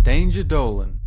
Danger Dolan.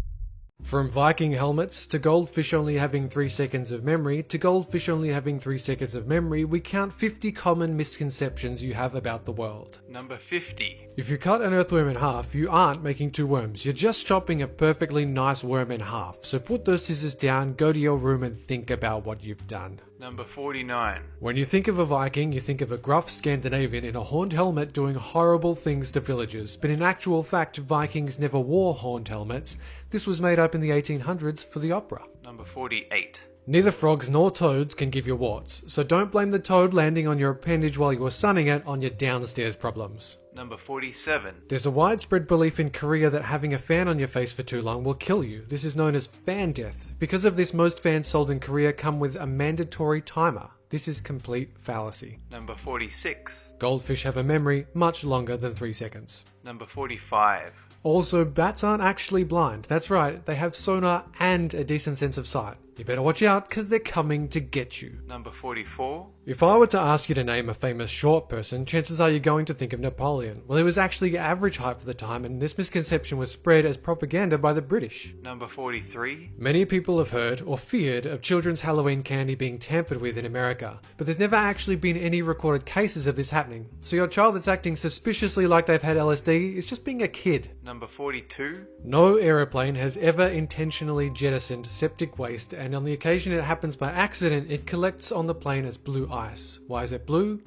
From Viking helmets to goldfish only having 3 seconds of memory to goldfish only having 3 seconds of memory, we count 50 common misconceptions you have about the world. Number 50. If you cut an earthworm in half, you aren't making 2 worms, you're just chopping a perfectly nice worm in half. So put those scissors down, go to your room and think about what you've done. Number 49. When you think of a Viking, you think of a gruff Scandinavian in a horned helmet doing horrible things to villagers, but in actual fact, Vikings never wore horned helmets. This was made up in the 1800s for the opera. Number 48. Neither frogs nor toads can give you warts, so don't blame the toad landing on your appendage while you were sunning it on your downstairs problems. Number 47. There's a widespread belief in Korea that having a fan on your face for too long will kill you. This is known as fan death. Because of this, most fans sold in Korea come with a mandatory timer. This is complete fallacy. Number 46. Goldfish have a memory much longer than 3 seconds. Number 45. Also, bats aren't actually blind. That's right, they have sonar and a decent sense of sight. You better watch out, because they're coming to get you. Number 44. If I were to ask you to name a famous short person, chances are you're going to think of Napoleon. Well, he was actually average height for the time, and this misconception was spread as propaganda by the British. Number 43. Many people have heard or feared of children's Halloween candy being tampered with in America, but there's never actually been any recorded cases of this happening. So your child that's acting suspiciously like they've had LSD is just being a kid. Number 42. No aeroplane has ever intentionally jettisoned septic waste, and on the occasion it happens by accident, it collects on the plane as blue ice. Why is it blue?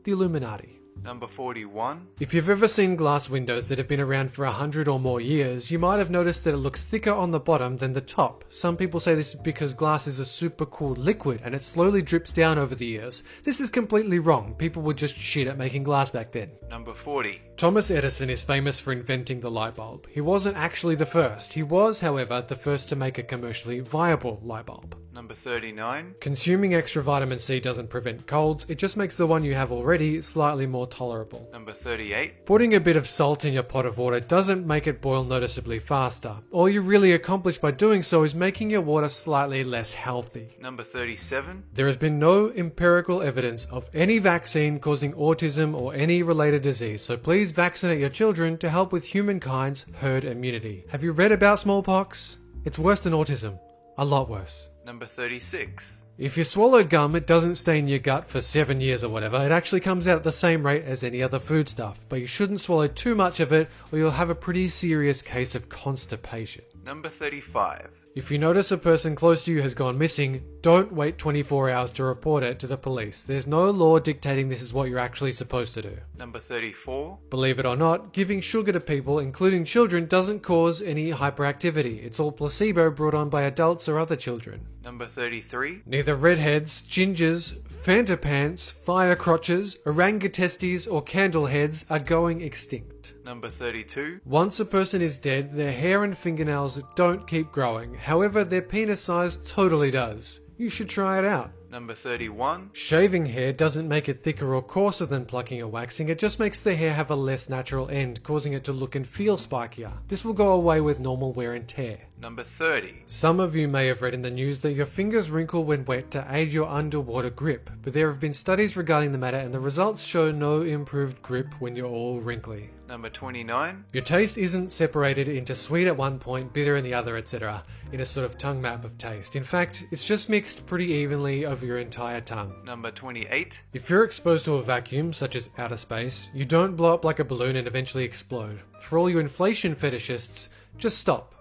The Illuminati. Number 41. If you've ever seen glass windows that have been around for 100 or more years, you might have noticed that it looks thicker on the bottom than the top. Some people say this is because glass is a super cool liquid and it slowly drips down over the years. This is completely wrong. People were just shit at making glass back then. Number 40. Thomas Edison is famous for inventing the light bulb. He wasn't actually the first. He was, however, the first to make a commercially viable light bulb. Number 39. Consuming extra vitamin C doesn't prevent colds, it just makes the one you have already slightly more tolerable. Number 38. Putting a bit of salt in your pot of water doesn't make it boil noticeably faster. All you really accomplish by doing so is making your water slightly less healthy. Number 37. There has been no empirical evidence of any vaccine causing autism or any related disease, so please vaccinate your children to help with humankind's herd immunity. Have you read about smallpox? It's worse than autism. A lot worse. Number 36. If you swallow gum, it doesn't stay in your gut for 7 years or whatever. It actually comes out at the same rate as any other foodstuff. But you shouldn't swallow too much of it or you'll have a pretty serious case of constipation. Number 35. If you notice a person close to you has gone missing, don't wait 24 hours to report it to the police. There's no law dictating this is what you're actually supposed to do. Number 34. Believe it or not, giving sugar to people, including children, doesn't cause any hyperactivity. It's all placebo brought on by adults or other children. Number 33. Neither redheads, gingers, Fanta pants, fire crotches, orangutestes, or candleheads are going extinct. Number 32. Once a person is dead, their hair and fingernails don't keep growing. However, their penis size totally does. You should try it out. Number 31. Shaving hair doesn't make it thicker or coarser than plucking or waxing, it just makes the hair have a less natural end, causing it to look and feel spikier. This will go away with normal wear and tear. Number 30. Some of you may have read in the news that your fingers wrinkle when wet to aid your underwater grip, but there have been studies regarding the matter and the results show no improved grip when you're all wrinkly. Number 29. Your taste isn't separated into sweet at one point, bitter in the other, etc. in a sort of tongue map of taste. In fact, it's just mixed pretty evenly over your entire tongue. Number 28. If you're exposed to a vacuum, such as outer space, you don't blow up like a balloon and eventually explode. For all you inflation fetishists, just stop.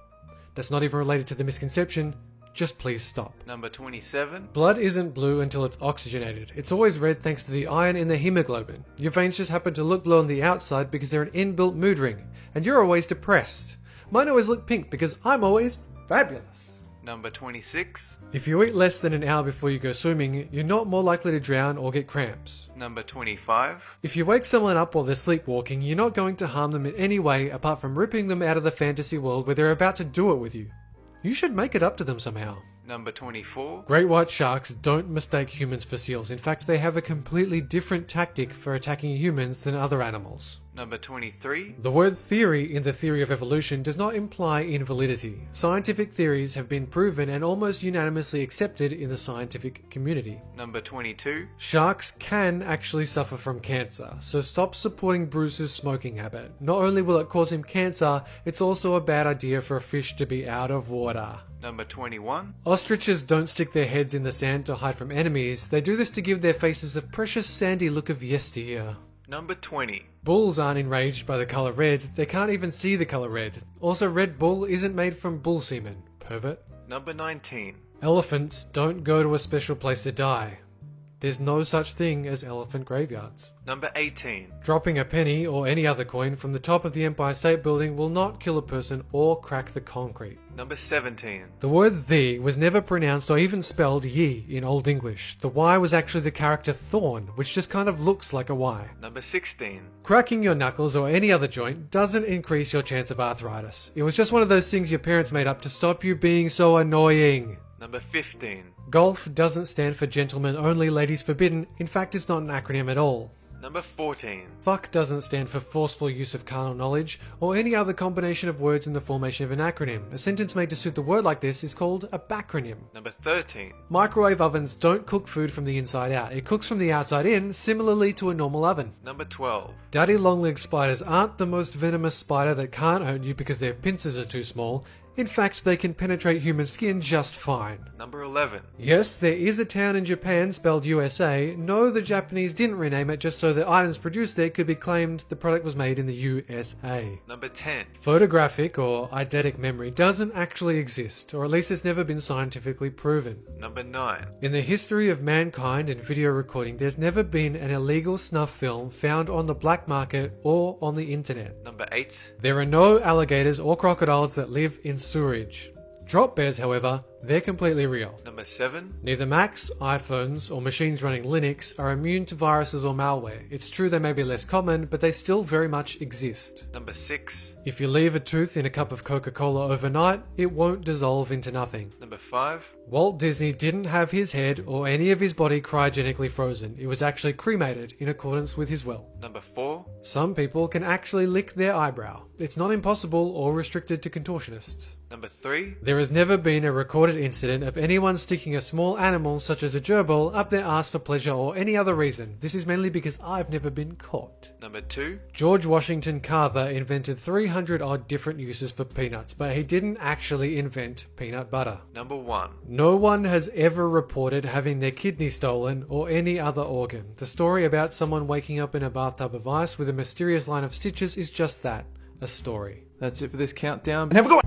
That's not even related to the misconception. Just please stop. Number 27. Blood isn't blue until it's oxygenated. It's always red thanks to the iron in the hemoglobin. Your veins just happen to look blue on the outside because they're an inbuilt mood ring. And you're always depressed. Mine always look pink because I'm always fabulous. Number 26. If you eat less than an hour before you go swimming, you're not more likely to drown or get cramps. Number 25. If you wake someone up while they're sleepwalking, you're not going to harm them in any way apart from ripping them out of the fantasy world where they're about to do it with you. You should make it up to them somehow. Number 24. Great white sharks don't mistake humans for seals. In fact, they have a completely different tactic for attacking humans than other animals. Number 23. The word theory in the theory of evolution does not imply invalidity. Scientific theories have been proven and almost unanimously accepted in the scientific community. Number 22. Sharks can actually suffer from cancer, so stop supporting Bruce's smoking habit. Not only will it cause him cancer, it's also a bad idea for a fish to be out of water. Number 21. Ostriches don't stick their heads in the sand to hide from enemies. They do this to give their faces a precious sandy look of yesteryear. Number 20. Bulls aren't enraged by the colour red. They can't even see the colour red. Also, Red Bull isn't made from bull semen. Pervert. Number 19. Elephants don't go to a special place to die. There's no such thing as elephant graveyards. Number 18. Dropping a penny or any other coin from the top of the Empire State Building will not kill a person or crack the concrete. Number 17. The word "the" was never pronounced or even spelled "ye" in Old English. The Y was actually the character thorn, which just kind of looks like a Y. Number 16. Cracking your knuckles or any other joint doesn't increase your chance of arthritis. It was just one of those things your parents made up to stop you being so annoying. Number 15. Golf doesn't stand for gentlemen only, ladies forbidden. In fact, it's not an acronym at all. Number 14. Fuck doesn't stand for forceful use of carnal knowledge, or any other combination of words in the formation of an acronym. A sentence made to suit the word like this is called a backronym. Number 13. Microwave ovens don't cook food from the inside out. It cooks from the outside in, similarly to a normal oven. Number 12. Daddy long-legged spiders aren't the most venomous spider that can't hurt you because their pincers are too small. In fact, they can penetrate human skin just fine. Number 11. Yes, there is a town in Japan spelled USA. No, the Japanese didn't rename it just so the items produced there could be claimed the product was made in the USA. Number 10. Photographic or eidetic memory doesn't actually exist, or at least it's never been scientifically proven. Number 9. In the history of mankind and video recording, there's never been an illegal snuff film found on the black market or on the internet. Number 8. There are no alligators or crocodiles that live in sewerage. Drop bears, however, they're completely real. Number 7. Neither Macs, iPhones, or machines running Linux are immune to viruses or malware. It's true they may be less common, but they still very much exist. Number 6. If you leave a tooth in a cup of Coca-Cola overnight, it won't dissolve into nothing. Number 5. Walt Disney didn't have his head or any of his body cryogenically frozen. It was actually cremated in accordance with his will. Number 4. Some people can actually lick their eyebrow. It's not impossible or restricted to contortionists. Number 3. There has never been a recorded incident of anyone sticking a small animal such as a gerbil up their ass for pleasure or any other reason. This is mainly because I've never been caught. Number 2. George Washington Carver invented 300 odd different uses for peanuts, but he didn't actually invent peanut butter. Number 1. No one has ever reported having their kidney stolen or any other organ. The story about someone waking up in a bathtub of ice with a mysterious line of stitches is just that, a story. That's it for this countdown. And have a good one!